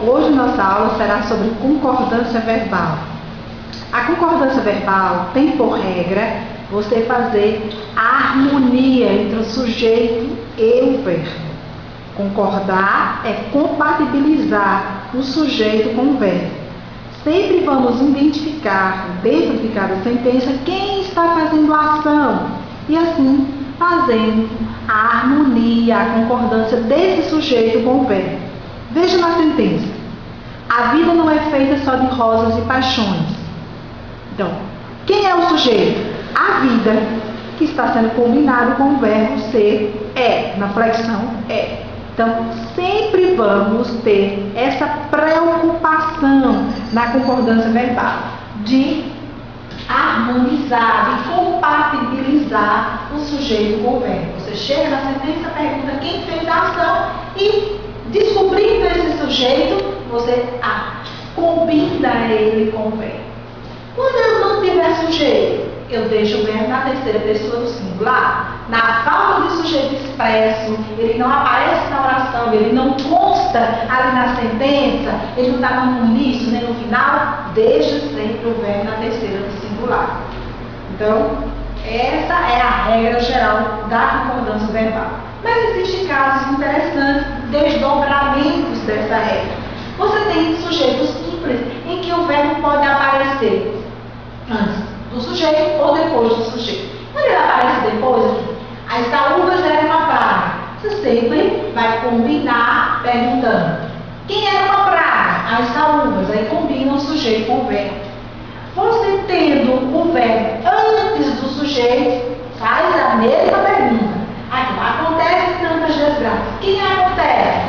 Hoje nossa aula será sobre concordância verbal. A concordância verbal tem por regra você fazer a harmonia entre o sujeito e o verbo. Concordar é compatibilizar o sujeito com o verbo. Sempre vamos identificar dentro de cada sentença quem está fazendo a ação e assim fazendo a harmonia, a concordância desse sujeito com o verbo. Veja na sentença: a vida não é feita só de rosas e paixões. Então, quem é o sujeito? A vida, que está sendo combinado com o verbo ser, é, na flexão é. Então, sempre vamos ter essa preocupação na concordância verbal de harmonizar, de compatibilizar o sujeito com o verbo. Você chega na sentença, pergunta quem fez a ação e, descobrindo esse sujeito, você combina ele com o verbo. Quando eu não tiver sujeito, eu deixo o verbo na terceira pessoa do singular. Na falta de sujeito expresso, ele não aparece na oração, ele não consta ali na sentença, ele não está no início nem no final, deixa sempre o verbo na terceira do singular. Então, essa é a regra geral da concordância verbal. Mas existem casos interessantes, desdobramentos dessa regra. Você tem sujeitos simples em que o verbo pode aparecer antes do sujeito ou depois do sujeito. Quando ele aparece depois aqui, as saúvas eram uma praga. Você sempre vai combinar perguntando quem era uma praga? As saúvas. Aí combina o sujeito com o verbo. Você tendo o verbo antes do sujeito, faz a mesma pergunta. Aqui, acontece tantas desgraças. Quem acontece?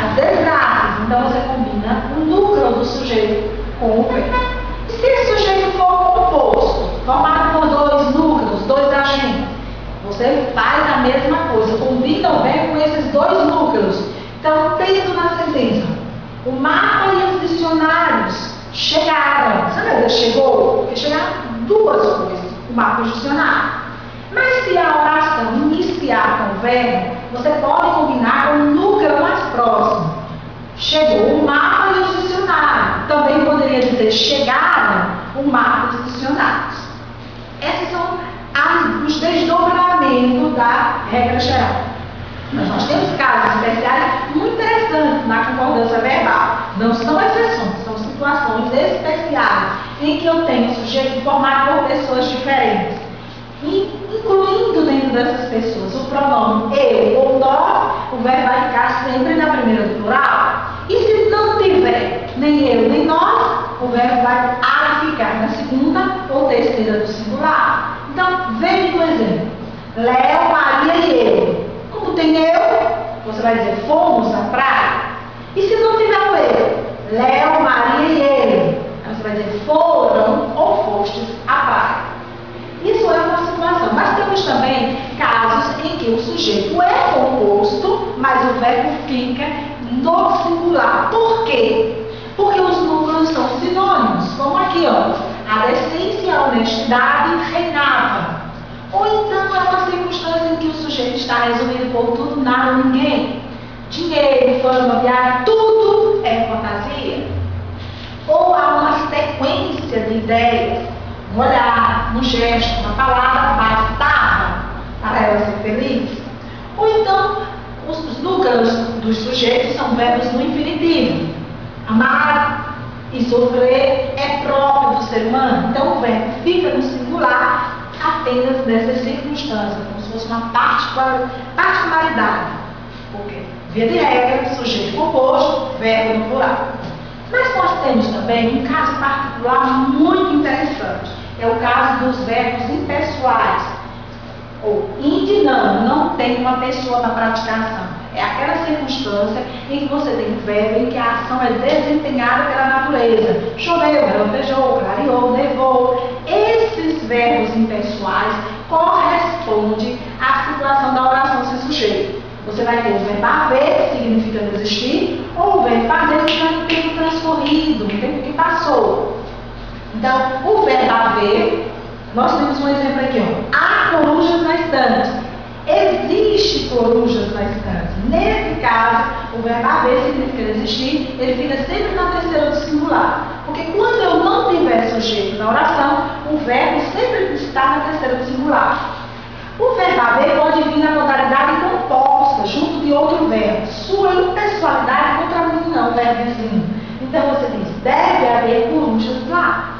As desgraças. Então você combina o núcleo do sujeito com o verbo. E se esse sujeito for composto, formado por dois núcleos, dois agentes, você faz a mesma coisa, combina o verbo com esses dois núcleos. Então, tendo na sentença, o mapa e os dicionários chegaram. Sabe, chegou? Porque chegaram duas coisas, o mapa e o dicionário. Mas se a oração iniciar com o verbo, você pode combinar com o núcleo mais próximo. Chegou o mapa e os dicionários. Também poderia dizer chegaram o mapa e os dicionários. Esses são os desdobramentos da regra geral. Mas nós temos casos especiais muito interessantes na concordância verbal. Não são exceções, são situações especiais em que eu tenho sujeito formado por pessoas diferentes. E, incluindo dentro dessas pessoas o pronome eu ou nós, o verbo vai ficar sempre na primeira do plural. E se não tiver nem eu nem nós, o verbo vai ficar na segunda ou terceira do singular. Então, veja o exemplo: Léo, Maria e eu. Como tem eu, você vai dizer fomos à praia. E se não tiver o eu? Léo, Maria e ele. Você vai dizer foram ou fostes à praia. Isso é uma situação. Mas temos também casos em que o sujeito é composto, mas o verbo fica no singular. Por quê? Porque os núcleos são sinônimos. Como aqui, ó. A decência e a honestidade reinava. Ou então é uma circunstância em que o sujeito está resumido por tudo, nada, ninguém. Dinheiro, fama, viagem, tudo é fantasia. Ou há uma sequência de ideias. Um olhar, um gesto, uma palavra bastava para ela ser feliz. Ou então, os núcleos dos sujeitos são verbos no infinitivo. Amar e sofrer é próprio do ser humano. Então, o verbo fica no singular apenas nessas circunstâncias, como se fosse uma particularidade. Porque, via de regra, sujeito composto, verbo no plural. Mas nós temos também um caso particular muito interessante. É o caso dos verbos impessoais. Ou não tem uma pessoa na praticação. É aquela circunstância em que você tem um verbo em que a ação é desempenhada pela natureza. Choveu, relambejou, clareou, nevou. Esses verbos impessoais correspondem à situação da oração sem sujeito. Você vai ter o verbo haver, significando existir, ou o verbo fazer, que está no tempo transcorrido, no tempo que passou. Então, o verbo haver, nós temos um exemplo aqui, ó. Há corujas na estante. Existe corujas na estante. Nesse caso, o verbo haver significa existir, ele fica sempre na terceira do singular. Porque quando eu não tiver sujeito na oração, o verbo sempre está na terceira do singular. O verbo haver pode vir na modalidade composta, junto de outro verbo. Sua impessoalidade contra mim não, verbo vizinho. Então você diz, deve haver corujas lá.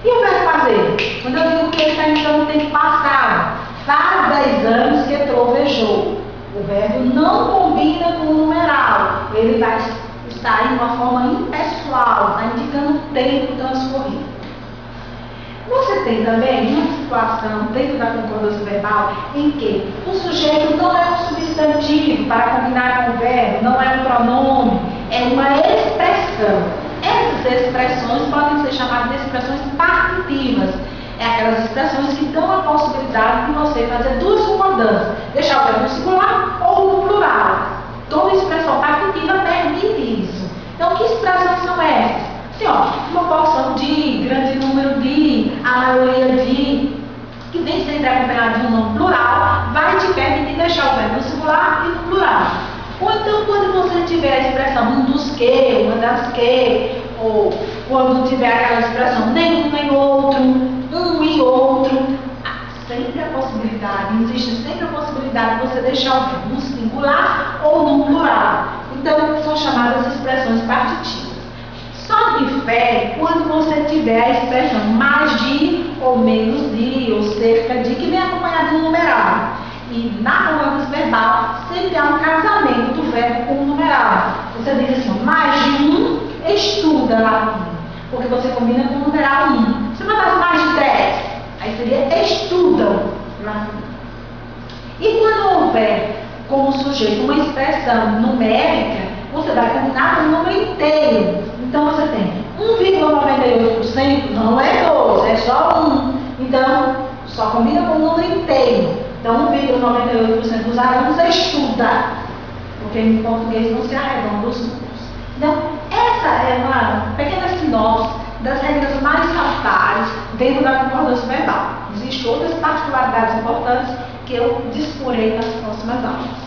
E o verbo fazer? Quando eu digo que ele está entrando no tempo passado, faz 10 anos que trovejou. O verbo não combina com o numeral. Ele vai estar em uma forma impessoal, está indicando o tempo transcorrido. Você tem também uma situação dentro da concordância verbal em que o sujeito não é um substantivo para combinar com o verbo, não é um pronome, é uma expressão. Essas expressões podem ser chamadas de expressões partitivas. É aquelas expressões que dão a possibilidade de você fazer duas concordâncias, deixar o verbo no singular ou no plural. Toda expressão partitiva permite isso. Então, que expressões são essas? Assim, ó, uma porção de, grande número de, a maioria de, que nem sempre é acompanhado de um nome plural, vai te permitir deixar o verbo no singular e no plural. Ou então, quando você tiver a expressão um dos que, uma das que, ou quando tiver aquela expressão nenhum nem outro, um e outro, sempre a possibilidade, existe sempre a possibilidade de você deixar o verbo no singular ou no plural. Então, são chamadas expressões partitivas. Só de fé quando você tiver a expressão mais de ou menos de ou cerca de, que vem acompanhada de um numeral. E na concordância verbal sempre há um casamento do verbo com o numeral. Você diz assim, mais de um estuda latim, porque você combina com o numeral 1. Você vai fazer mais de 10, aí seria estudam latim. E quando houver como sujeito uma expressão numérica, você vai combinar com o número inteiro. Então você tem 1,98%, não é 12, é só 1. Então, só combina com o número inteiro. Então, 1,98% dos alunos estuda, porque em português não se arredonda os números. Então, essa é uma pequena sinopse das regras mais salutares dentro da concordância verbal. Existem outras particularidades importantes que eu disporei nas próximas aulas.